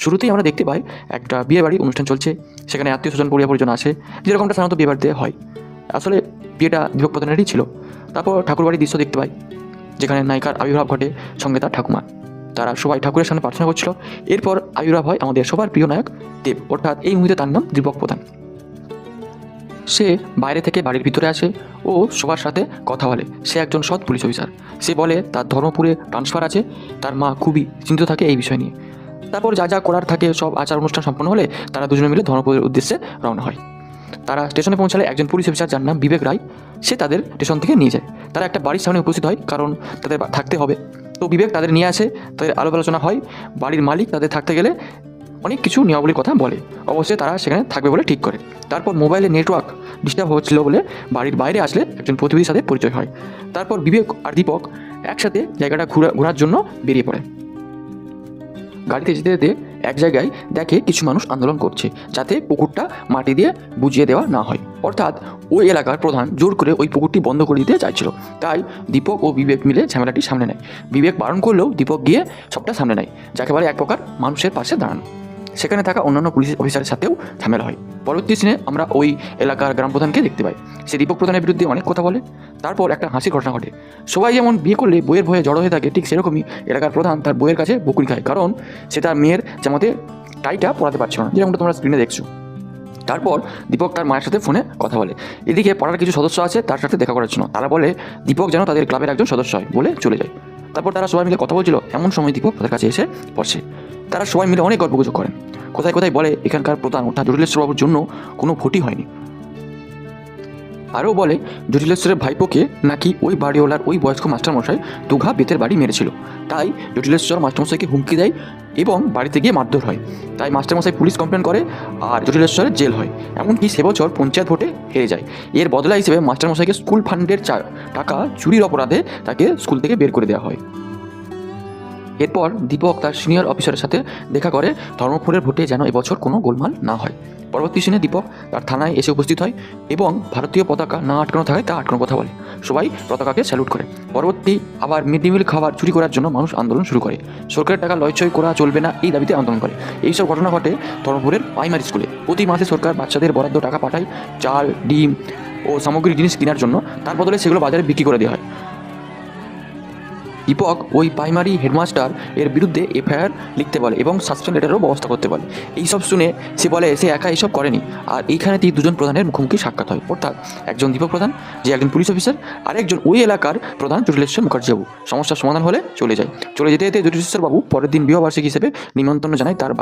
শুরুতেই আমরা দেখতে পাই একটা বিয়েবাড়ি অনুষ্ঠান চলছে, সেখানে আত্মীয়-স্বজন পরিজন আসে, যেরকমটা সাধারণত বিয়েবাড়িতে হয়। আসলে বিয়েটা দীপক প্রধানেরই ছিল। তারপর ঠাকুরবাড়ির দৃশ্য দেখতে পাই, যেখানে নায়িকার আবির্ভাব ঘটে, সঙ্গে তার ঠাকুমা। তারা সবাই ঠাকুরের সামনে প্রার্থনা করছিল। এরপর আবির্ভাব হয় আমাদের সবার প্রিয় নায়ক দেব, অর্থাৎ এই মুহূর্তে তার নাম দীপক প্রধান। সে বাইরে থেকে বাড়ির ভিতরে আসে ও সবার সাথে কথা বলে। সে একজন সৎ পুলিশ অফিসার। সে বলে তার ধর্মপুরে ট্রান্সফার আছে। তার মা খুবই চিন্তিত থাকে এই বিষয় নিয়ে। তারপর যা যা করার থাকে সব আচার অনুষ্ঠান সম্পন্ন হলে তারা দুজনে মিলে ধর্মপুরের উদ্দেশ্যে রওনা হয়। তারা স্টেশনে পৌঁছালে একজন পুলিশ অফিসার যার নাম বিবেক রায়, সে তাদের স্টেশন থেকে নিয়ে যায়। তারা একটা বাড়ির সামনে উপস্থিত হয়, কারণ তাদের থাকতে হবে। তো বিবেক তাদের নিয়ে আসে, তাদের আলাপ আলোচনা হয়। বাড়ির মালিক তাদের থাকতে গেলে অনেক কিছু নিয়মাবলীর কথা বলে। অবশ্যই তারা সেখানে থাকবে বলে ঠিক করে। তারপর মোবাইলে নেটওয়ার্ক ডিস্টার্ব হচ্ছিল বলে বাড়ির বাইরে আসলে একজন প্রতিবেশীর সাথে পরিচয় হয়। তারপর বিবেক আর দীপক একসাথে জায়গাটা ঘোরার জন্য বেরিয়ে পড়ে। গাড়িতে যেতে যেতে এক জায়গায় দেখে কিছু মানুষ আন্দোলন করছে যাতে পুকুরটা মাটি দিয়ে বুঝিয়ে দেওয়া না হয়। অর্থাৎ ওই এলাকার প্রধান জোর করে ওই পুকুরটি বন্ধ করে দিতে চাইছিল। তাই দীপক ও বিবেক মিলে ঝামেলাটি সামনে নেয়। বিবেক বারণ করলেও দীপক গিয়ে সবটা সামনে নেয়, যাকে বলে এক প্রকার মানুষের পাশে দাঁড়ানো। সেখানে থাকা অন্যান্য পুলিশ অফিসারের সাথেও ঝামেলা হয়। পরবর্তী সিনে আমরা ওই এলাকার গ্রাম প্রধানকে দেখতে পাই। সে দীপক প্রধানের বিরুদ্ধে অনেক কথা বলে। তারপর একটা হাসির ঘটনা ঘটে। সবাই যেমন বিয়ে করলে বইয়ের ভয়ে জড়ো হয়ে থাকে, ঠিক সেরকমই এলাকার প্রধান তার বইয়ের কাছে বকুনি খায়, কারণ সে তার মেয়ের জামাতে টাইটা পরাতে পারছিল না, যেরকমটা তোমরা স্ক্রিনে দেখছো। তারপর দীপক তার মায়ের সাথে ফোনে কথা বলে। এদিকে পাড়ার কিছু সদস্য আছে তার সাথে দেখা করার জন্য। তারা বলে দীপক যেন তাদের ক্লাবের একজন সদস্য হয় বলে চলে যায়। তারপর তারা সবাই মিলে কথা বলছিল, এমন সময় দীপক তাদের কাছে এসে বসে। তারা সবাই মিলে অনেক গল্পগুজব করেন। কোথায় কোথায় বলে এখানকার প্রধান অর্থাৎ জটিলেশ্বরবাবুর জন্য কোনো ভোটই হয়নি। আরও বলে জটিলেশ্বরের ভাইপোকে নাকি ওই বাড়িওয়ালার ওই বয়স্ক মাস্টারমশাই দুঘা বেতের বাড়ি মেরেছিল। তাই জটিলেশ্বর মাস্টারমশাইকে হুমকি দেয় এবং বাড়িতে গিয়ে মারধর হয়। তাই মাস্টারমশাই পুলিশ কমপ্লেন করে আর জটিলেশ্বরের জেল হয়। এমনকি সে বছর পঞ্চায়েত ভোটে হেরে যায়। এর বদলা হিসেবে মাস্টারমশাইকে স্কুল ফান্ডের টাকা চুরির অপরাধে তাকে স্কুল থেকে বের করে দেওয়া হয়। এরপর দীপক তার সিনিয়র অফিসারের সাথে দেখা করে ধর্মপুরের ভোটে যেন এবছর কোনো গোলমাল না হয়। পরবর্তী সিনে দীপক তার থানায় এসে উপস্থিত হয় এবং ভারতীয় পতাকা না আটকানো থাকায় তা আটকানোর কথা বলে। সবাই পতাকাকে স্যালুট করে। পরবর্তী আবার মিড ডে মিল খাবার চুরি করার জন্য মানুষ আন্দোলন শুরু করে। সরকারের টাকা লয়ছয় করা চলবে না এই দাবিতে আন্দোলন করে। এইসব ঘটনা ঘটে ধর্মপুরের প্রাইমারি স্কুলে। প্রতি মাসে সরকার বাচ্চাদের বরাদ্দ টাকা পাঠায় চাল, ডিম ও সামগ্রিক জিনিস কেনার জন্য। তার বদলে সেগুলো বাজারে বিক্রি করে দেওয়া হয়। দীপক ওই প্রাইমারি হেডমাস্টার এর বিরুদ্ধে এফআইআর লিখতে বলে এবং সাসপেন্ড লেটারও ব্যবস্থা করতে বলে। এইসব শুনে সে বলে সে একা এইসব করেনি। আর এইখানেতেই দুজন প্রধানের মুখোমুখি সাক্ষাৎ হয়, অর্থাৎ একজন দীপক প্রধান যে একজন পুলিশ অফিসার, আর একজন ওই এলাকার প্রধান জটিলেশ্বর মুখার্জিবাবু। সমস্যার সমাধান হলে চলে যেতে যেতে জটিলেশ্বর বাবু পরের দিন বিবাহবার্ষিকী হিসেবে নিমন্ত্রণ জানায় তার